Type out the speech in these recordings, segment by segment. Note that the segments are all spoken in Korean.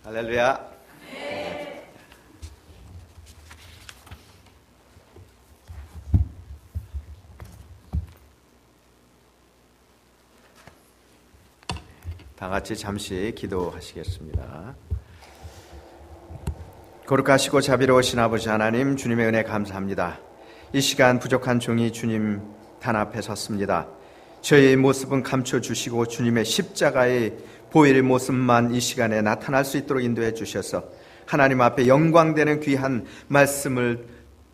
할렐루야. 다 같이 잠시 기도하시겠습니다. 거룩하시고 자비로우신 아버지 하나님, 주님의 은혜 감사합니다. 이 시간 부족한 종이 주님 단 앞에 섰습니다. 저희의 모습은 감춰주시고 주님의 십자가의 보일 모습만 이 시간에 나타날 수 있도록 인도해 주셔서 하나님 앞에 영광되는 귀한 말씀을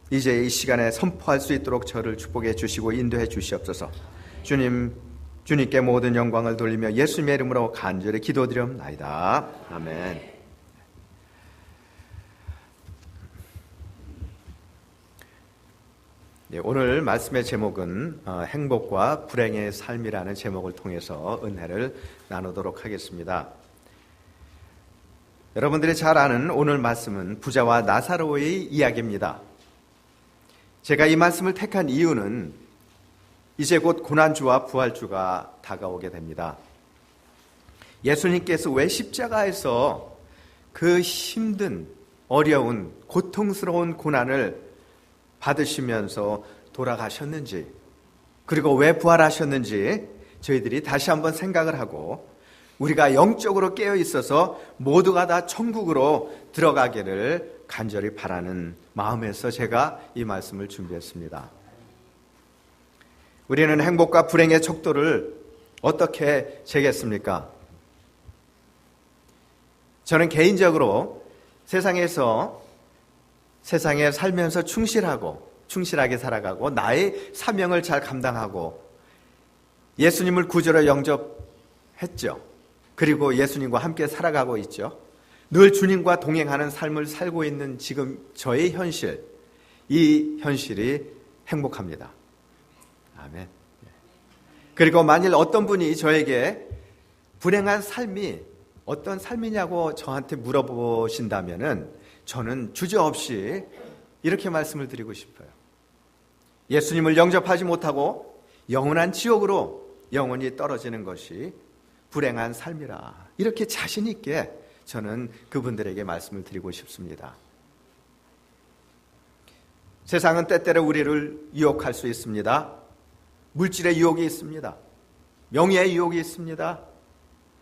이제 이 시간에 선포할 수 있도록 저를 축복해 주시고 인도해 주시옵소서. 주님께 모든 영광을 돌리며 예수님의 이름으로 간절히 기도드리옵나이다. 아멘. 오늘 말씀의 제목은 행복과 불행의 삶이라는 제목을 통해서 은혜를 나누도록 하겠습니다. 여러분들이 잘 아는 오늘 말씀은 부자와 나사로의 이야기입니다. 제가 이 말씀을 택한 이유는 이제 곧 고난주와 부활주가 다가오게 됩니다. 예수님께서 왜 십자가에서 그 힘든, 어려운, 고통스러운 고난을 받으시면서 돌아가셨는지, 그리고 왜 부활하셨는지 저희들이 다시 한번 생각을 하고 우리가 영적으로 깨어 있어서 모두가 다 천국으로 들어가기를 간절히 바라는 마음에서 제가 이 말씀을 준비했습니다. 우리는 행복과 불행의 척도를 어떻게 재겠습니까? 저는 개인적으로 세상에 살면서 충실하게 살아가고 나의 사명을 잘 감당하고 예수님을 구주로 영접했죠. 그리고 예수님과 함께 살아가고 있죠. 늘 주님과 동행하는 삶을 살고 있는 지금 저의 현실, 이 현실이 행복합니다. 아멘. 그리고 만일 어떤 분이 저에게 불행한 삶이 어떤 삶이냐고 저한테 물어보신다면은 저는 주저없이 이렇게 말씀을 드리고 싶어요. 예수님을 영접하지 못하고 영원한 지옥으로 영원히 떨어지는 것이 불행한 삶이라. 이렇게 자신 있게 저는 그분들에게 말씀을 드리고 싶습니다. 세상은 때때로 우리를 유혹할 수 있습니다. 물질의 유혹이 있습니다. 명예의 유혹이 있습니다.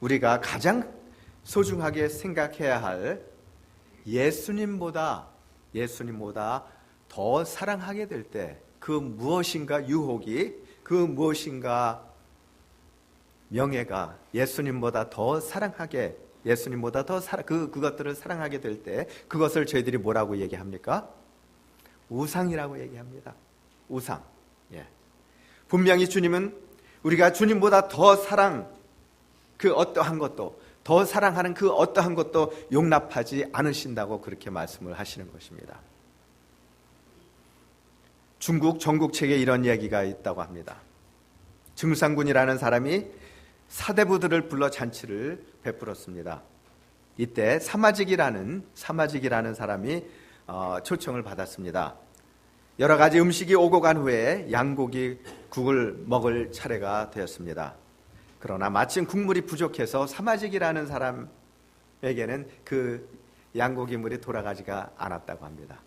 우리가 가장 소중하게 생각해야 할 예수님보다 더 사랑하게 될 때 그 무엇인가 유혹이, 그 무엇인가 명예가 그것들을 사랑하게 될 때 그것을 저희들이 뭐라고 얘기합니까? 우상이라고 얘기합니다. 우상. 예. 분명히 주님은 우리가 주님보다 더 사랑하는 그 어떠한 것도 용납하지 않으신다고 그렇게 말씀을 하시는 것입니다. 중국 전국책에 이런 이야기가 있다고 합니다. 증상군이라는 사람이 사대부들을 불러 잔치를 베풀었습니다. 이때 사마직이라는 사람이 초청을 받았습니다. 여러 가지 음식이 오고 간 후에 양고기 국을 먹을 차례가 되었습니다. 그러나 마침 국물이 부족해서 사마직이라는 사람에게는 그 양고기물이 돌아가지가 않았다고 합니다.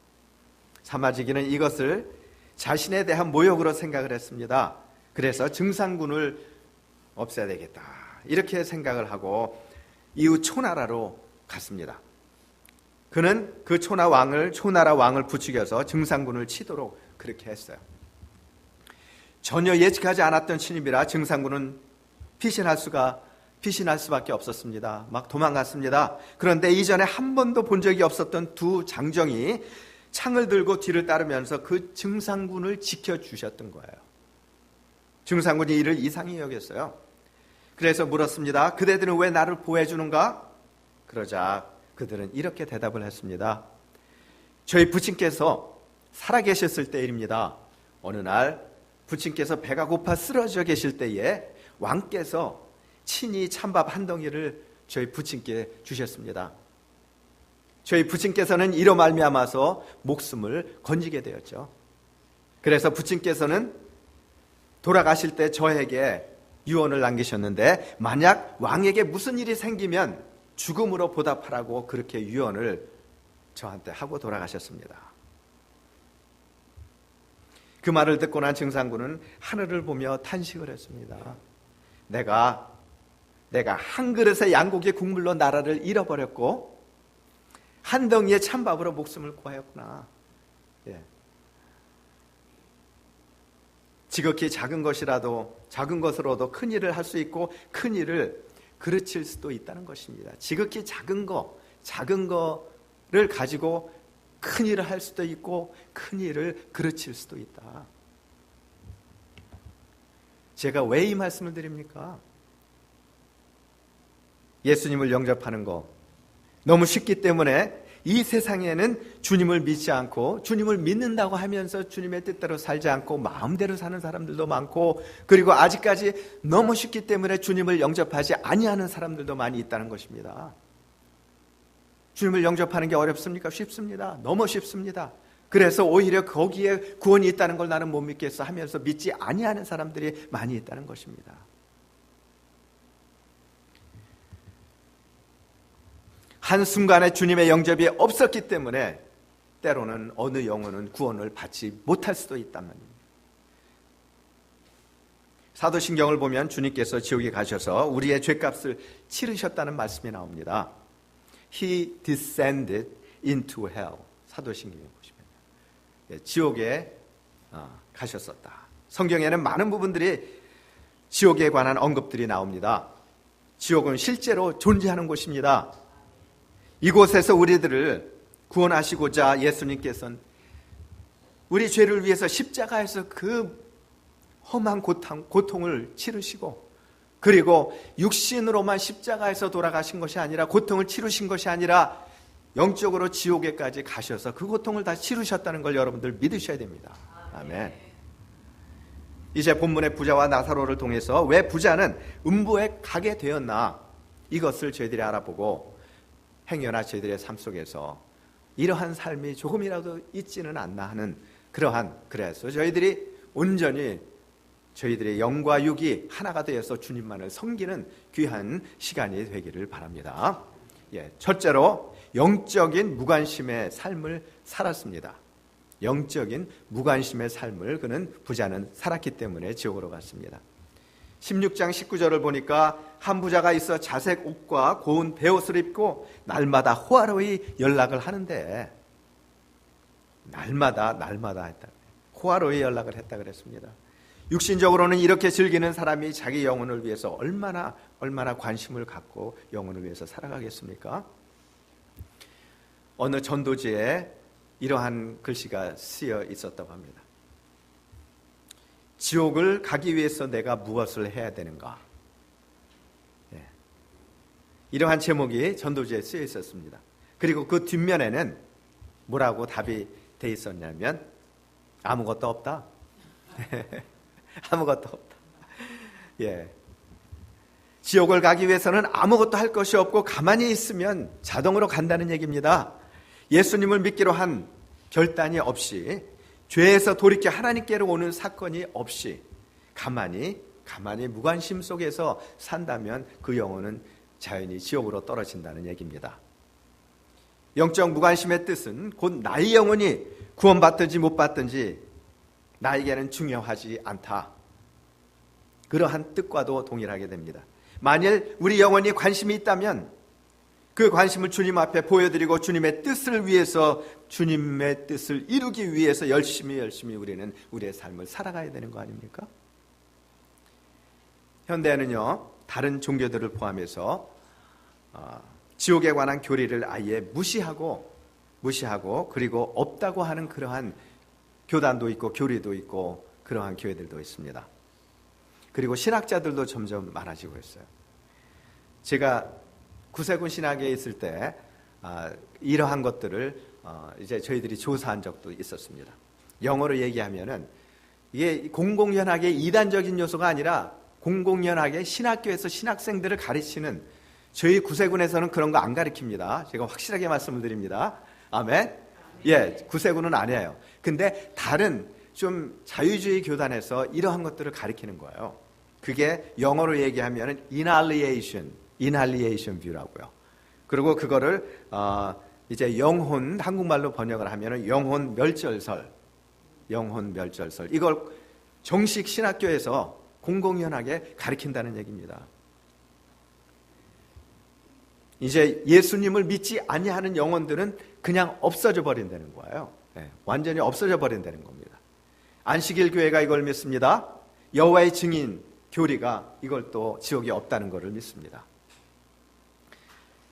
사마직이는 이것을 자신에 대한 모욕으로 생각을 했습니다. 그래서 증상군을 없애야 되겠다, 이렇게 생각을 하고 이웃 초나라로 갔습니다. 그는 그 초나라 왕을 부추겨서 증상군을 치도록 그렇게 했어요. 전혀 예측하지 않았던 신입이라 증상군은 피신할 수밖에 없었습니다. 막 도망갔습니다. 그런데 이전에 한 번도 본 적이 없었던 두 장정이 창을 들고 뒤를 따르면서 그 증상군을 지켜주셨던 거예요. 증상군이 이를 이상히 여겼어요. 그래서 물었습니다. 그대들은 왜 나를 보호해주는가? 그러자 그들은 이렇게 대답을 했습니다. 저희 부친께서 살아계셨을 때입니다. 어느 날 부친께서 배가 고파 쓰러져 계실 때에 왕께서 친히 찬밥 한 덩이를 저희 부친께 주셨습니다. 저희 부친께서는 이로 말미암아서 목숨을 건지게 되었죠. 그래서 부친께서는 돌아가실 때 저에게 유언을 남기셨는데 만약 왕에게 무슨 일이 생기면 죽음으로 보답하라고 그렇게 유언을 저한테 하고 돌아가셨습니다. 그 말을 듣고 난 증상군은 하늘을 보며 탄식을 했습니다. 내가 한 그릇의 양고기 국물로 나라를 잃어버렸고 한 덩이의 찬밥으로 목숨을 구하였구나. 예. 지극히 작은 것으로도 큰 일을 할 수 있고 큰 일을 그르칠 수도 있다는 것입니다. 지극히 작은 거를 가지고 큰 일을 할 수도 있고 큰 일을 그르칠 수도 있다. 제가 왜 이 말씀을 드립니까? 예수님을 영접하는 거 너무 쉽기 때문에 이 세상에는 주님을 믿지 않고 주님을 믿는다고 하면서 주님의 뜻대로 살지 않고 마음대로 사는 사람들도 많고, 그리고 아직까지 너무 쉽기 때문에 주님을 영접하지 아니하는 사람들도 많이 있다는 것입니다. 주님을 영접하는 게 어렵습니까? 쉽습니다. 너무 쉽습니다. 그래서 오히려 거기에 구원이 있다는 걸 나는 못 믿겠어 하면서 믿지 아니하는 사람들이 많이 있다는 것입니다. 한순간에 주님의 영접이 없었기 때문에 때로는 어느 영혼은 구원을 받지 못할 수도 있단 말입니다. 사도신경을 보면 주님께서 지옥에 가셔서 우리의 죄값을 치르셨다는 말씀이 나옵니다. He descended into hell. 사도신경에 보시면 지옥에 가셨었다. 성경에는 많은 부분들이 지옥에 관한 언급들이 나옵니다. 지옥은 실제로 존재하는 곳입니다. 이곳에서 우리들을 구원하시고자 예수님께서는 우리 죄를 위해서 십자가에서 그 험한 고통을 치르시고, 그리고 육신으로만 십자가에서 돌아가신 것이 아니라 고통을 치르신 것이 아니라 영적으로 지옥에까지 가셔서 그 고통을 다 치르셨다는 걸 여러분들 믿으셔야 됩니다. 아멘. 이제 본문의 부자와 나사로를 통해서 왜 부자는 음부에 가게 되었나, 이것을 저희들이 알아보고 행여나 저희들의 삶 속에서 이러한 삶이 조금이라도 있지는 않나 하는 그래서 저희들이 온전히 저희들의 영과 육이 하나가 되어서 주님만을 섬기는 귀한 시간이 되기를 바랍니다. 첫째로 영적인 무관심의 삶을 살았습니다. 영적인 무관심의 삶을 그는 부자는 살았기 때문에 지옥으로 갔습니다. 16장 19절을 보니까 한 부자가 있어 자색 옷과 고운 베옷을 입고 날마다 호화로이 연락을 하는데, 날마다 했다. 호화로이 연락을 했다 그랬습니다. 육신적으로는 이렇게 즐기는 사람이 자기 영혼을 위해서 얼마나 관심을 갖고 영혼을 위해서 살아가겠습니까? 어느 전도지에 이러한 글씨가 쓰여 있었다고 합니다. 지옥을 가기 위해서 내가 무엇을 해야 되는가? 이러한 제목이 전도지에 쓰여 있었습니다. 그리고 그 뒷면에는 뭐라고 답이 돼 있었냐면 아무것도 없다. 아무것도 없다. 지옥을 가기 위해서는 아무것도 할 것이 없고 가만히 있으면 자동으로 간다는 얘기입니다. 예수님을 믿기로 한 결단이 없이, 죄에서 돌이켜 하나님께로 오는 사건이 없이 가만히 무관심 속에서 산다면 그 영혼은 자연히 지옥으로 떨어진다는 얘기입니다. 영적 무관심의 뜻은 곧 나의 영혼이 구원받든지 못 받든지 나에게는 중요하지 않다. 그러한 뜻과도 동일하게 됩니다. 만일 우리 영혼이 관심이 있다면 그 관심을 주님 앞에 보여드리고 주님의 뜻을 위해서, 주님의 뜻을 이루기 위해서 열심히 우리는 우리의 삶을 살아가야 되는 거 아닙니까? 현대에는요, 다른 종교들을 포함해서 지옥에 관한 교리를 아예 무시하고 그리고 없다고 하는 그러한 교단도 있고 교리도 있고 그러한 교회들도 있습니다. 그리고 신학자들도 점점 많아지고 있어요. 제가 구세군 신학에 있을 때 이러한 것들을 이제 저희들이 조사한 적도 있었습니다. 영어로 얘기하면은 이게 공공연하게 이단적인 요소가 아니라 공공연하게 신학교에서 신학생들을 가르치는, 저희 구세군에서는 그런 거 안 가르칩니다. 제가 확실하게 말씀을 드립니다. 아멘. 구세군은 아니에요. 근데 다른 좀 자유주의 교단에서 이러한 것들을 가르치는 거예요. 그게 영어로 얘기하면은 inhalation view라고요. 그리고 그거를 이제 영혼, 한국말로 번역을 하면은 영혼 멸절설, 이걸 정식 신학교에서 공공연하게 가르친다는 얘기입니다. 이제 예수님을 믿지 아니하는 영혼들은 그냥 없어져 버린다는 거예요. 완전히 없어져 버린다는 겁니다. 안식일 교회가 이걸 믿습니다. 여호와의 증인 교리가 이걸 또 지옥이 없다는 것을 믿습니다.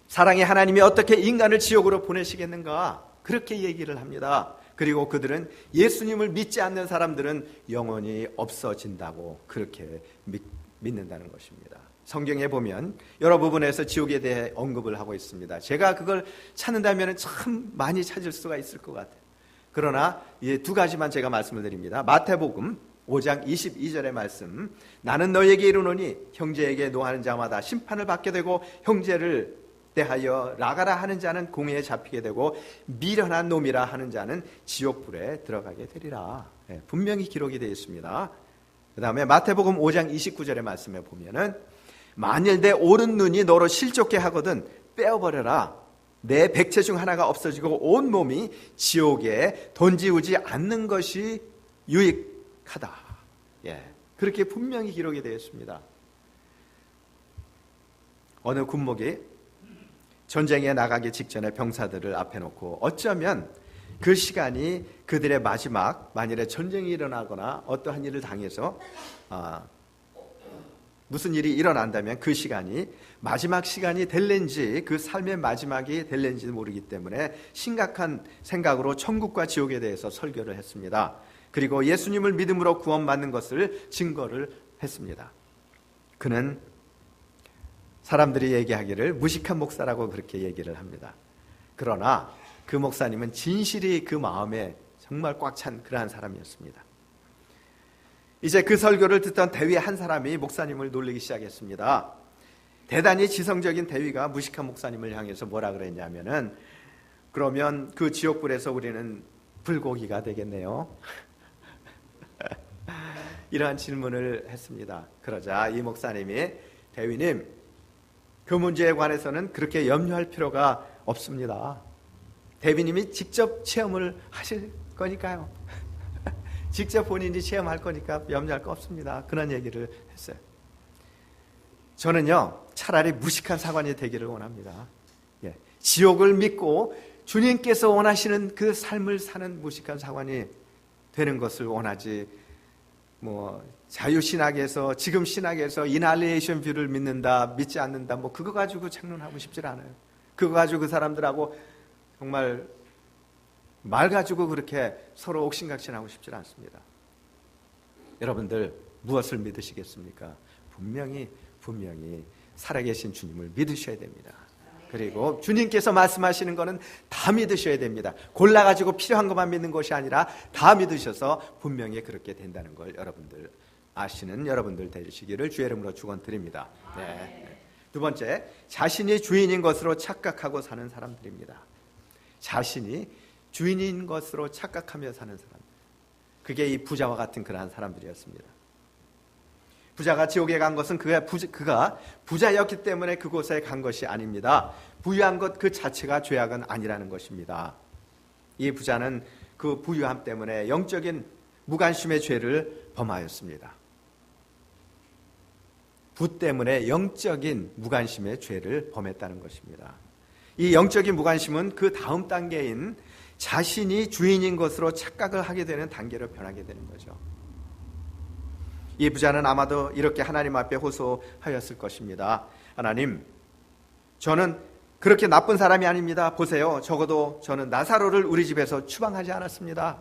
사랑의 하나님이 어떻게 인간을 지옥으로 보내시겠는가? 그렇게 얘기를 합니다. 그리고 그들은 예수님을 믿지 않는 사람들은 영원히 없어진다고 그렇게 믿는다는 것입니다. 성경에 보면 여러 부분에서 지옥에 대해 언급을 하고 있습니다. 제가 그걸 찾는다면 참 많이 찾을 수가 있을 것 같아요. 그러나 두 가지만 제가 말씀을 드립니다. 마태복음 5장 22절의 말씀, 나는 너에게 이르노니 형제에게 노하는 자마다 심판을 받게 되고 형제를 대하여 나가라 하는 자는 공회에 잡히게 되고 미련한 놈이라 하는 자는 지옥불에 들어가게 되리라. 분명히 기록이 되어 있습니다. 그 다음에 마태복음 5장 29절의 말씀에 보면은 만일 내 오른 눈이 너로 실족게 하거든 빼어버려라. 내 백체 중 하나가 없어지고 온 몸이 지옥에 던지우지 않는 것이 유익하다. 그렇게 분명히 기록이 되어 있습니다. 어느 군목이 전쟁에 나가기 직전에 병사들을 앞에 놓고 어쩌면 그 시간이 그들의 마지막, 만일에 전쟁이 일어나거나 어떠한 일을 당해서 무슨 일이 일어난다면 그 시간이 마지막 시간이 될는지 그 삶의 마지막이 될는지 모르기 때문에 심각한 생각으로 천국과 지옥에 대해서 설교를 했습니다. 그리고 예수님을 믿음으로 구원받는 것을 증거를 했습니다. 그는 사람들이 얘기하기를 무식한 목사라고 그렇게 얘기를 합니다. 그러나 그 목사님은 진실이 그 마음에 정말 꽉 찬 그러한 사람이었습니다. 이제 그 설교를 듣던 대위 한 사람이 목사님을 놀리기 시작했습니다. 대단히 지성적인 대위가 무식한 목사님을 향해서 뭐라 그랬냐면은, 그러면 그 지옥불에서 우리는 불고기가 되겠네요. 이러한 질문을 했습니다. 그러자 이 목사님이, 대위님, 그 문제에 관해서는 그렇게 염려할 필요가 없습니다. 대위님이 직접 체험을 하실 거니까요. 직접 본인이 체험할 거니까 염려할 거 없습니다. 그런 얘기를 했어요. 저는요, 차라리 무식한 사관이 되기를 원합니다. 지옥을 믿고 주님께서 원하시는 그 삶을 사는 무식한 사관이 되는 것을 원하지, 자유신학에서, 지금 신학에서 이날리에이션 뷰를 믿는다, 믿지 않는다, 그거 가지고 창론하고 싶질 않아요. 그거 가지고 그 사람들하고 정말 말 가지고 그렇게 서로 옥신각신하고 싶지 않습니다. 여러분들 무엇을 믿으시겠습니까? 분명히 살아계신 주님을 믿으셔야 됩니다. 그리고 주님께서 말씀하시는 거는 다 믿으셔야 됩니다. 골라가지고 필요한 것만 믿는 것이 아니라 다 믿으셔서 분명히 그렇게 된다는 걸 여러분들 아시는 여러분들 되시기를 주의 이름으로 축원드립니다. 두 번째, 자신이 주인인 것으로 착각하고 사는 사람들입니다. 자신이 주인인 것으로 착각하며 사는 사람, 그게 이 부자와 같은 그러한 사람들이었습니다. 부자가 지옥에 간 것은 그가 부자였기 때문에 그곳에 간 것이 아닙니다. 부유한 것 그 자체가 죄악은 아니라는 것입니다. 이 부자는 그 부유함 때문에 영적인 무관심의 죄를 범하였습니다. 부 때문에 영적인 무관심의 죄를 범했다는 것입니다. 이 영적인 무관심은 그 다음 단계인 자신이 주인인 것으로 착각을 하게 되는 단계로 변하게 되는 거죠. 이 부자는 아마도 이렇게 하나님 앞에 호소하였을 것입니다. 하나님, 저는 그렇게 나쁜 사람이 아닙니다. 보세요, 적어도 저는 나사로를 우리 집에서 추방하지 않았습니다.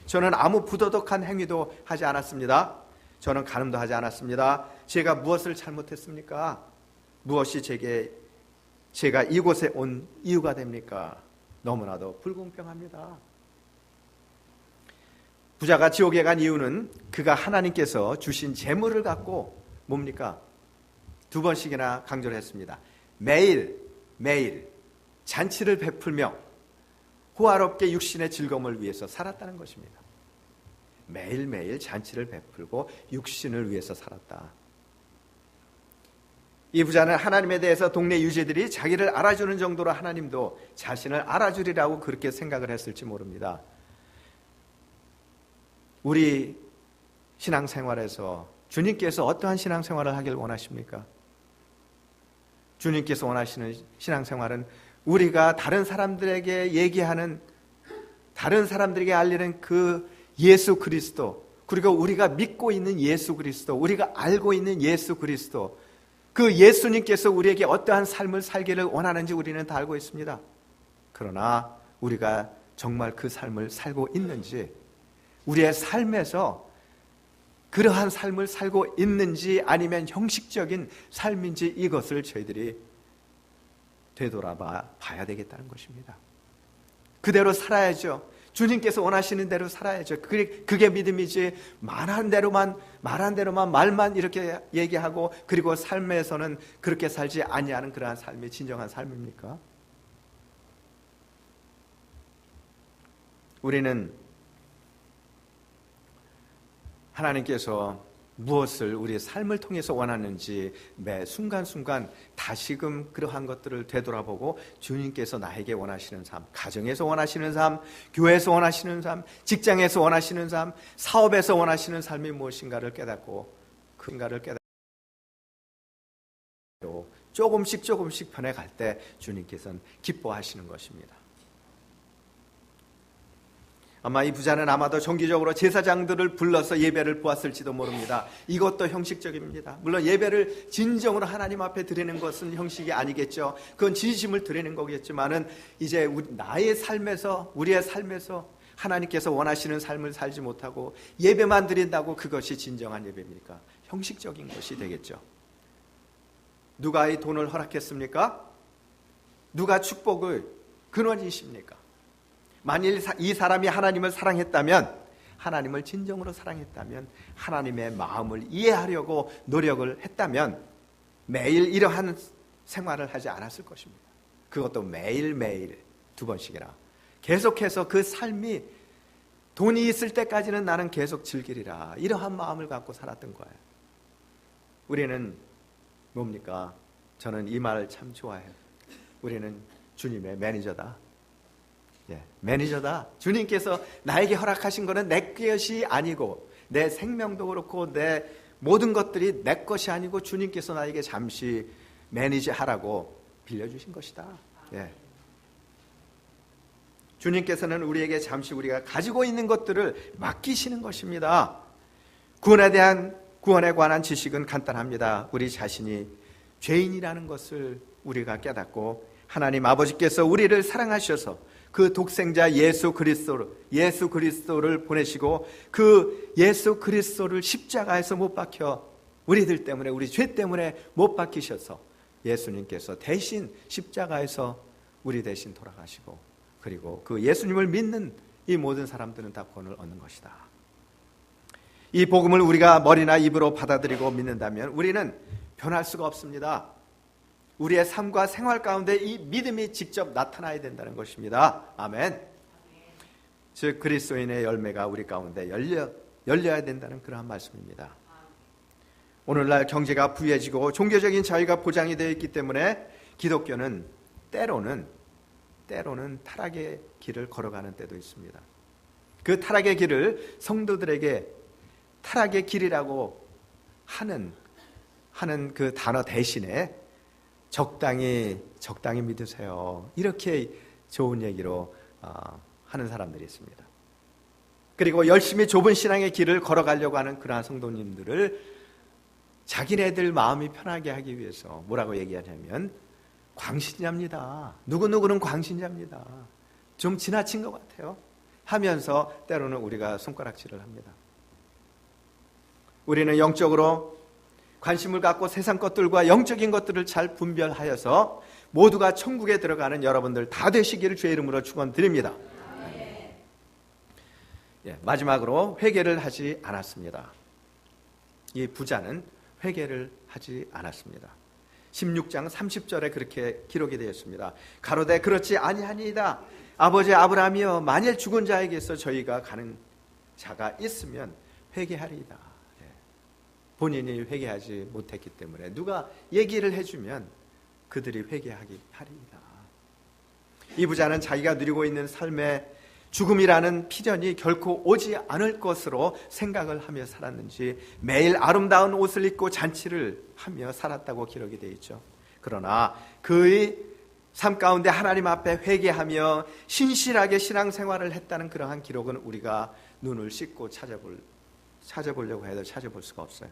저는 아무 부도덕한 행위도 하지 않았습니다. 저는 간음도 하지 않았습니다. 제가 무엇을 잘못했습니까? 무엇이 제가 이곳에 온 이유가 됩니까? 너무나도 불공평합니다. 부자가 지옥에 간 이유는 그가 하나님께서 주신 재물을 갖고 뭡니까? 2번씩이나 강조를 했습니다. 매일 잔치를 베풀며 호화롭게 육신의 즐거움을 위해서 살았다는 것입니다. 매일매일 잔치를 베풀고 육신을 위해서 살았다. 이 부자는 하나님에 대해서 동네 유지들이 자기를 알아주는 정도로 하나님도 자신을 알아주리라고 그렇게 생각을 했을지 모릅니다. 우리 신앙생활에서 주님께서 어떠한 신앙생활을 하길 원하십니까? 주님께서 원하시는 신앙생활은 우리가 다른 사람들에게 얘기하는, 다른 사람들에게 알리는 그 예수 그리스도, 그리고 우리가 믿고 있는 예수 그리스도, 우리가 알고 있는 예수 그리스도, 그 예수님께서 우리에게 어떠한 삶을 살기를 원하는지 우리는 다 알고 있습니다. 그러나 우리가 정말 그 삶을 살고 있는지, 우리의 삶에서 그러한 삶을 살고 있는지 아니면 형식적인 삶인지, 이것을 저희들이 되돌아봐야 되겠다는 것입니다. 그대로 살아야죠. 주님께서 원하시는 대로 살아야죠. 그게 믿음이지, 말한 대로만 말만 이렇게 얘기하고 그리고 삶에서는 그렇게 살지 아니하는 그러한 삶이 진정한 삶입니까? 우리는 하나님께서 무엇을 우리의 삶을 통해서 원하는지 매 순간순간 다시금 그러한 것들을 되돌아보고, 주님께서 나에게 원하시는 삶, 가정에서 원하시는 삶, 교회에서 원하시는 삶, 직장에서 원하시는 삶, 사업에서 원하시는 삶이 무엇인가를 깨닫고 그인가를 깨닫고 조금씩 변해갈 때 주님께서는 기뻐하시는 것입니다. 아마 이 부자는 아마도 정기적으로 제사장들을 불러서 예배를 보았을지도 모릅니다. 이것도 형식적입니다. 물론 예배를 진정으로 하나님 앞에 드리는 것은 형식이 아니겠죠. 그건 진심을 드리는 거겠지만은 이제 나의 삶에서, 우리의 삶에서 하나님께서 원하시는 삶을 살지 못하고 예배만 드린다고 그것이 진정한 예배입니까? 형식적인 것이 되겠죠. 누가 이 돈을 허락했습니까? 누가 축복을 근원이십니까? 만일 이 사람이 하나님을 사랑했다면, 하나님을 진정으로 사랑했다면, 하나님의 마음을 이해하려고 노력을 했다면 매일 이러한 생활을 하지 않았을 것입니다. 그것도 매일매일 2번씩이나 계속해서 그 삶이 돈이 있을 때까지는 나는 계속 즐기리라, 이러한 마음을 갖고 살았던 거예요. 우리는 뭡니까? 저는 이 말을 참 좋아해요. 우리는 주님의 매니저다. 매니저다. 주님께서 나에게 허락하신 것은 내 것이 아니고, 내 생명도 그렇고 내 모든 것들이 내 것이 아니고 주님께서 나에게 잠시 매니저하라고 빌려주신 것이다. 주님께서는 우리에게 잠시 우리가 가지고 있는 것들을 맡기시는 것입니다. 구원에 관한 지식은 간단합니다. 우리 자신이 죄인이라는 것을 우리가 깨닫고, 하나님 아버지께서 우리를 사랑하셔서 그 독생자 예수 그리스도를 보내시고, 그 예수 그리스도를 십자가에서 못 박혀 우리들 때문에, 우리 죄 때문에 못 박히셔서 예수님께서 대신 십자가에서 우리 대신 돌아가시고, 그리고 그 예수님을 믿는 이 모든 사람들은 다 구원을 얻는 것이다. 이 복음을 우리가 머리나 입으로 받아들이고 믿는다면 우리는 변할 수가 없습니다. 우리의 삶과 생활 가운데 이 믿음이 직접 나타나야 된다는 것입니다. 아멘. 즉 그리스도인의 열매가 우리 가운데 열려야 된다는 그러한 말씀입니다. 오늘날 경제가 부유해지고 종교적인 자유가 보장이 되어 있기 때문에 기독교는 때로는 타락의 길을 걸어가는 때도 있습니다. 그 타락의 길을 성도들에게 타락의 길이라고 하는 그 단어 대신에 적당히 믿으세요, 이렇게 좋은 얘기로 하는 사람들이 있습니다. 그리고 열심히 좁은 신앙의 길을 걸어가려고 하는 그러한 성도님들을 자기네들 마음이 편하게 하기 위해서 뭐라고 얘기하냐면 광신자입니다. 누구누구는 광신자입니다. 좀 지나친 것 같아요 하면서 때로는 우리가 손가락질을 합니다. 우리는 영적으로 관심을 갖고 세상 것들과 영적인 것들을 잘 분별하여서 모두가 천국에 들어가는 여러분들 다 되시기를 주의 이름으로 축원드립니다. 마지막으로 회개를 하지 않았습니다. 이 부자는 회개를 하지 않았습니다. 16장 30절에 그렇게 기록이 되었습니다. 가로되 그렇지 아니하니이다. 아버지 아브라함이여, 만일 죽은 자에게서 저희가 가는 자가 있으면 회개하리이다. 본인이 회개하지 못했기 때문에 누가 얘기를 해주면 그들이 회개하기 하리이다. 이 부자는 자기가 누리고 있는 삶의 죽음이라는 피련이 결코 오지 않을 것으로 생각을 하며 살았는지 매일 아름다운 옷을 입고 잔치를 하며 살았다고 기록이 되어 있죠. 그러나 그의 삶 가운데 하나님 앞에 회개하며 신실하게 신앙생활을 했다는 그러한 기록은 우리가 눈을 씻고 찾아보려고 해도 찾아볼 수가 없어요.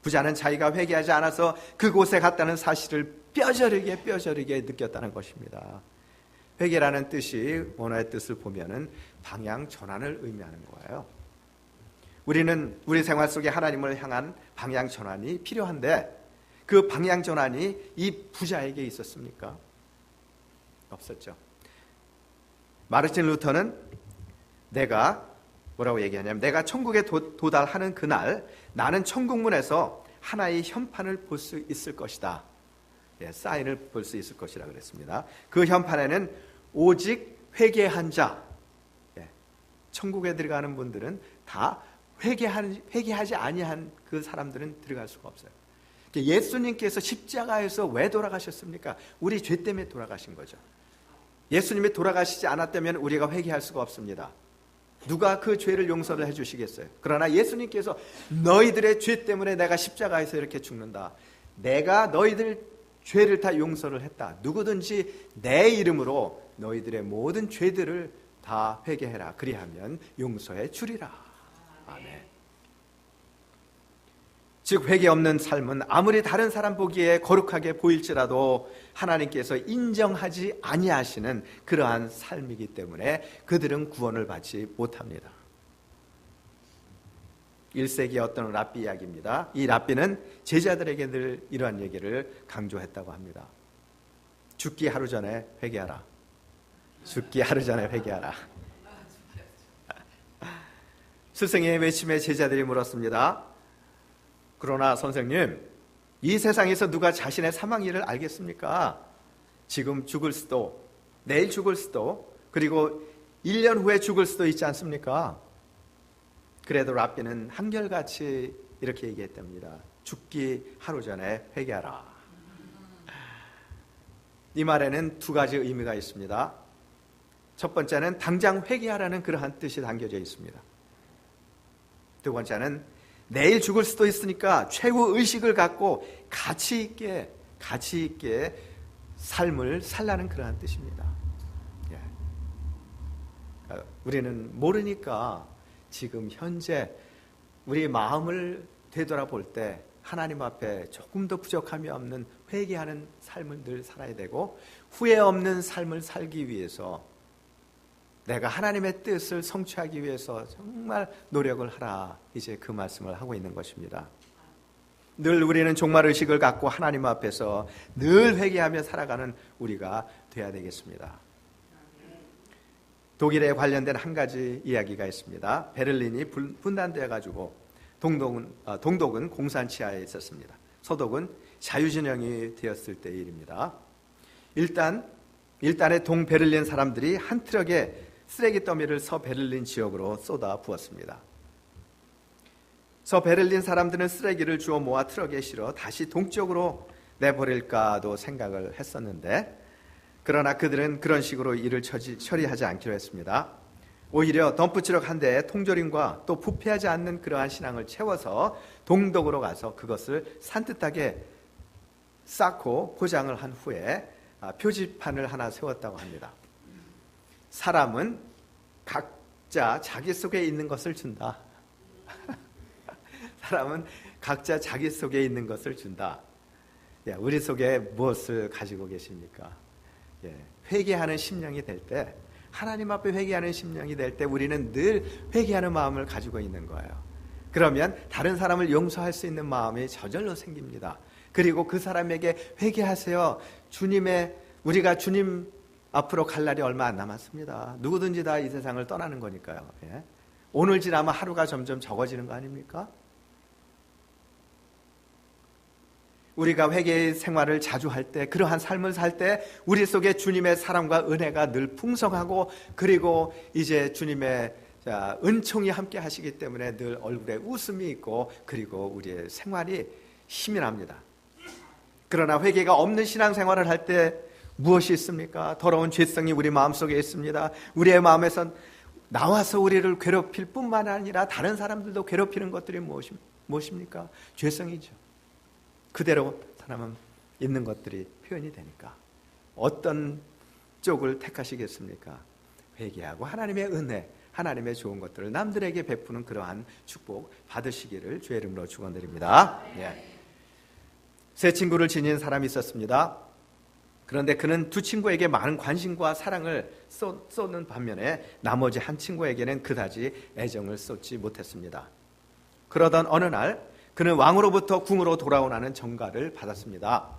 부자는 자기가 회개하지 않아서 그곳에 갔다는 사실을 뼈저리게 느꼈다는 것입니다. 회개라는 뜻이, 원어의 뜻을 보면은 방향 전환을 의미하는 거예요. 우리는 우리 생활 속에 하나님을 향한 방향 전환이 필요한데 그 방향 전환이 이 부자에게 있었습니까? 없었죠. 마르틴 루터는 내가 뭐라고 얘기하냐면, 내가 천국에 도달하는 그날 나는 천국문에서 하나의 현판을 볼 수 있을 것이다. 사인을 볼 수 있을 것이라 그랬습니다. 그 현판에는 오직 회개한 자, 천국에 들어가는 분들은 다 회개하지 아니한 그 사람들은 들어갈 수가 없어요. 예수님께서 십자가에서 왜 돌아가셨습니까? 우리 죄 때문에 돌아가신 거죠. 예수님이 돌아가시지 않았다면 우리가 회개할 수가 없습니다. 누가 그 죄를 용서를 해주시겠어요? 그러나 예수님께서 너희들의 죄 때문에 내가 십자가에서 이렇게 죽는다. 내가 너희들 죄를 다 용서를 했다. 누구든지 내 이름으로 너희들의 모든 죄들을 다 회개해라. 그리하면 용서해 주리라. 아멘. 즉 회개 없는 삶은 아무리 다른 사람 보기에 거룩하게 보일지라도 하나님께서 인정하지 아니하시는 그러한 삶이기 때문에 그들은 구원을 받지 못합니다. 1세기의 어떤 랍비 이야기입니다. 이 랍비는 제자들에게 늘 이러한 얘기를 강조했다고 합니다. 죽기 하루 전에 회개하라. 죽기 하루 전에 회개하라. 스승의 외침에 제자들이 물었습니다. 그러나 선생님, 이 세상에서 누가 자신의 사망일을 알겠습니까? 지금 죽을 수도, 내일 죽을 수도, 그리고 1년 후에 죽을 수도 있지 않습니까? 그래도 랍비는 한결같이 이렇게 얘기했답니다. 죽기 하루 전에 회개하라. 이 말에는 두 가지 의미가 있습니다. 첫 번째는 당장 회개하라는 그러한 뜻이 담겨져 있습니다. 두 번째는 내일 죽을 수도 있으니까 최후 의식을 갖고 가치 있게 삶을 살라는 그러한 뜻입니다. 우리는 모르니까 지금 현재 우리 마음을 되돌아볼 때 하나님 앞에 조금 더 부족함이 없는 회개하는 삶을 늘 살아야 되고, 후회 없는 삶을 살기 위해서 내가 하나님의 뜻을 성취하기 위해서 정말 노력을 하라, 이제 그 말씀을 하고 있는 것입니다. 늘 우리는 종말의식을 갖고 하나님 앞에서 늘 회개하며 살아가는 우리가 돼야 되겠습니다. 독일에 관련된 한 가지 이야기가 있습니다. 베를린이 분단되어 가지고 동독은 공산치하에 있었습니다. 서독은 자유진영이 되었을 때의 일입니다. 일단의 동베를린 사람들이 한 트럭에 쓰레기 더미를 서베를린 지역으로 쏟아 부었습니다. 서베를린 사람들은 쓰레기를 주워 모아 트럭에 실어 다시 동쪽으로 내버릴까도 생각을 했었는데, 그러나 그들은 그런 식으로 일을 처리하지 않기로 했습니다. 오히려 덤프트럭 한 대에 통조림과 또 부패하지 않는 그러한 신앙을 채워서 동독으로 가서 그것을 산뜻하게 쌓고 포장을 한 후에 표지판을 하나 세웠다고 합니다. 사람은 각자 자기 속에 있는 것을 준다. 사람은 각자 자기 속에 있는 것을 준다. 우리 속에 무엇을 가지고 계십니까? 회개하는 심령이 될 때, 하나님 앞에 회개하는 심령이 될 때 우리는 늘 회개하는 마음을 가지고 있는 거예요. 그러면 다른 사람을 용서할 수 있는 마음이 저절로 생깁니다. 그리고 그 사람에게 회개하세요. 우리가 주님 앞으로 갈 날이 얼마 안 남았습니다. 누구든지 다 이 세상을 떠나는 거니까요. 오늘 지나면 하루가 점점 적어지는 거 아닙니까? 우리가 회개의 생활을 자주 할 때, 그러한 삶을 살 때 우리 속에 주님의 사랑과 은혜가 늘 풍성하고, 그리고 이제 주님의 은총이 함께 하시기 때문에 늘 얼굴에 웃음이 있고 그리고 우리의 생활이 힘이 납니다. 그러나 회개가 없는 신앙생활을 할 때 무엇이 있습니까? 더러운 죄성이 우리 마음속에 있습니다. 우리의 마음에선 나와서 우리를 괴롭힐 뿐만 아니라 다른 사람들도 괴롭히는 것들이 무엇입니까? 죄성이죠. 그대로 사람은 있는 것들이 표현이 되니까 어떤 쪽을 택하시겠습니까? 회개하고 하나님의 은혜, 하나님의 좋은 것들을 남들에게 베푸는 그러한 축복 받으시기를 주의 이름으로 축원드립니다. 세 친구를 지닌 사람이 있었습니다. 그런데 그는 두 친구에게 많은 관심과 사랑을 쏟는 반면에 나머지 한 친구에게는 그다지 애정을 쏟지 못했습니다. 그러던 어느 날 그는 왕으로부터 궁으로 돌아오라는 전가를 받았습니다.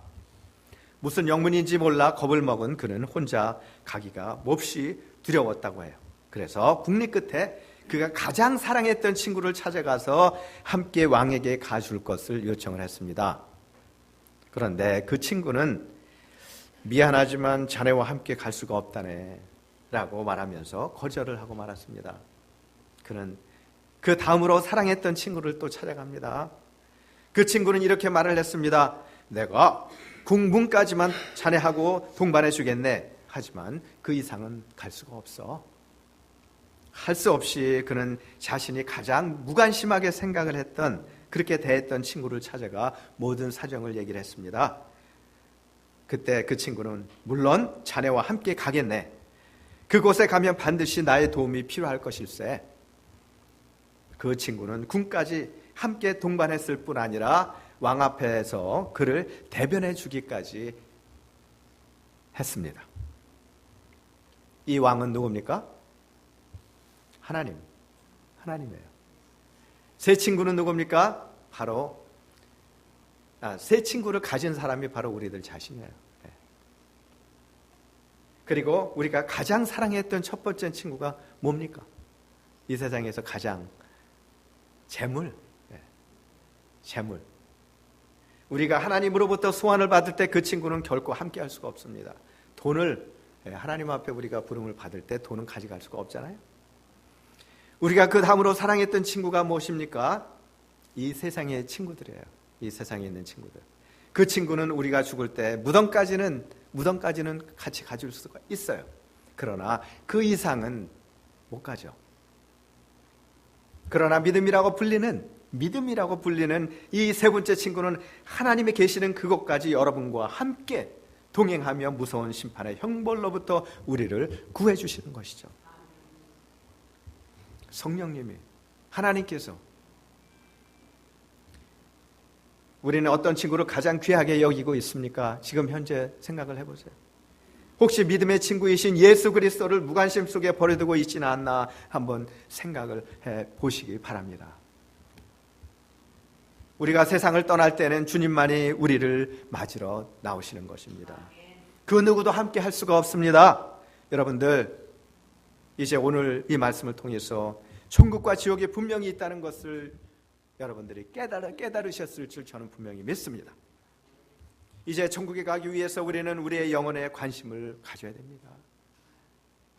무슨 영문인지 몰라 겁을 먹은 그는 혼자 가기가 몹시 두려웠다고 해요. 그래서 국리 끝에 그가 가장 사랑했던 친구를 찾아가서 함께 왕에게 가줄 것을 요청을 했습니다. 그런데 그 친구는 미안하지만 자네와 함께 갈 수가 없다네 라고 말하면서 거절을 하고 말았습니다. 그는 그 다음으로 사랑했던 친구를 또 찾아갑니다. 그 친구는 이렇게 말을 했습니다. 내가 국문까지만 자네하고 동반해 주겠네. 하지만 그 이상은 갈 수가 없어. 할 수 없이 그는 자신이 가장 무관심하게 생각을 했던, 그렇게 대했던 친구를 찾아가 모든 사정을 얘기를 했습니다. 그때 그 친구는 물론 자네와 함께 가겠네. 그곳에 가면 반드시 나의 도움이 필요할 것일세. 그 친구는 군까지 함께 동반했을 뿐 아니라 왕 앞에서 그를 대변해 주기까지 했습니다. 이 왕은 누굽니까? 하나님이에요. 세 친구는 누굽니까? 바로 세 친구를 가진 사람이 바로 우리들 자신이에요. 그리고 우리가 가장 사랑했던 첫 번째 친구가 뭡니까? 이 세상에서 가장 재물. 우리가 하나님으로부터 소원을 받을 때 그 친구는 결코 함께 할 수가 없습니다. 돈을, 하나님 앞에 우리가 부름을 받을 때 돈은 가져갈 수가 없잖아요. 우리가 그 다음으로 사랑했던 친구가 무엇입니까? 이 세상의 친구들이에요. 이 세상에 있는 친구들. 그 친구는 우리가 죽을 때 무덤까지는 같이 가줄 수가 있어요. 그러나 그 이상은 못 가죠. 그러나 믿음이라고 불리는 이 세 번째 친구는 하나님이 계시는 그곳까지 여러분과 함께 동행하며 무서운 심판의 형벌로부터 우리를 구해 주시는 것이죠. 성령님이, 하나님께서 우리는 어떤 친구를 가장 귀하게 여기고 있습니까? 지금 현재 생각을 해보세요. 혹시 믿음의 친구이신 예수 그리스도를 무관심 속에 버려두고 있지는 않나 한번 생각을 해보시기 바랍니다. 우리가 세상을 떠날 때는 주님만이 우리를 맞으러 나오시는 것입니다. 그 누구도 함께 할 수가 없습니다. 여러분들, 이제 오늘 이 말씀을 통해서 천국과 지옥이 분명히 있다는 것을 여러분들이 깨달으셨을 줄 저는 분명히 믿습니다. 이제 천국에 가기 위해서 우리는 우리의 영혼에 관심을 가져야 됩니다.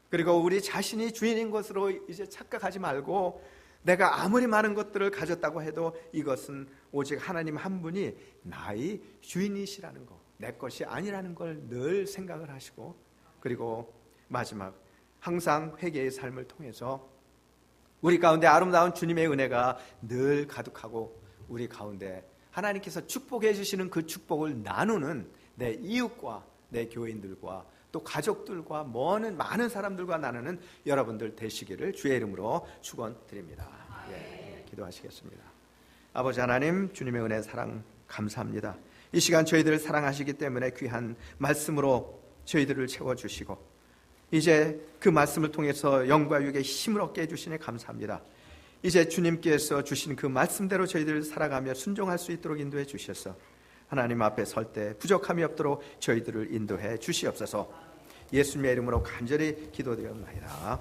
그리고 우리 자신이 주인인 것으로 이제 착각하지 말고, 내가 아무리 많은 것들을 가졌다고 해도 이것은 오직 하나님 한 분이 나의 주인이시라는 것, 내 것이 아니라는 걸 늘 생각을 하시고, 그리고 마지막 항상 회개의 삶을 통해서 우리 가운데 아름다운 주님의 은혜가 늘 가득하고 우리 가운데 하나님께서 축복해 주시는 그 축복을 나누는 내 이웃과 내 교인들과 또 가족들과 많은 사람들과 나누는 여러분들 되시기를 주의 이름으로 축원드립니다. 기도하시겠습니다. 아버지 하나님, 주님의 은혜 사랑 감사합니다. 이 시간 저희들을 사랑하시기 때문에 귀한 말씀으로 저희들을 채워주시고 이제 그 말씀을 통해서 영과 육의 힘을 얻게 해주시니 감사합니다. 이제 주님께서 주신 그 말씀대로 저희들 살아가며 순종할 수 있도록 인도해 주셔서 하나님 앞에 설 때 부족함이 없도록 저희들을 인도해 주시옵소서. 예수님의 이름으로 간절히 기도드렸나이다.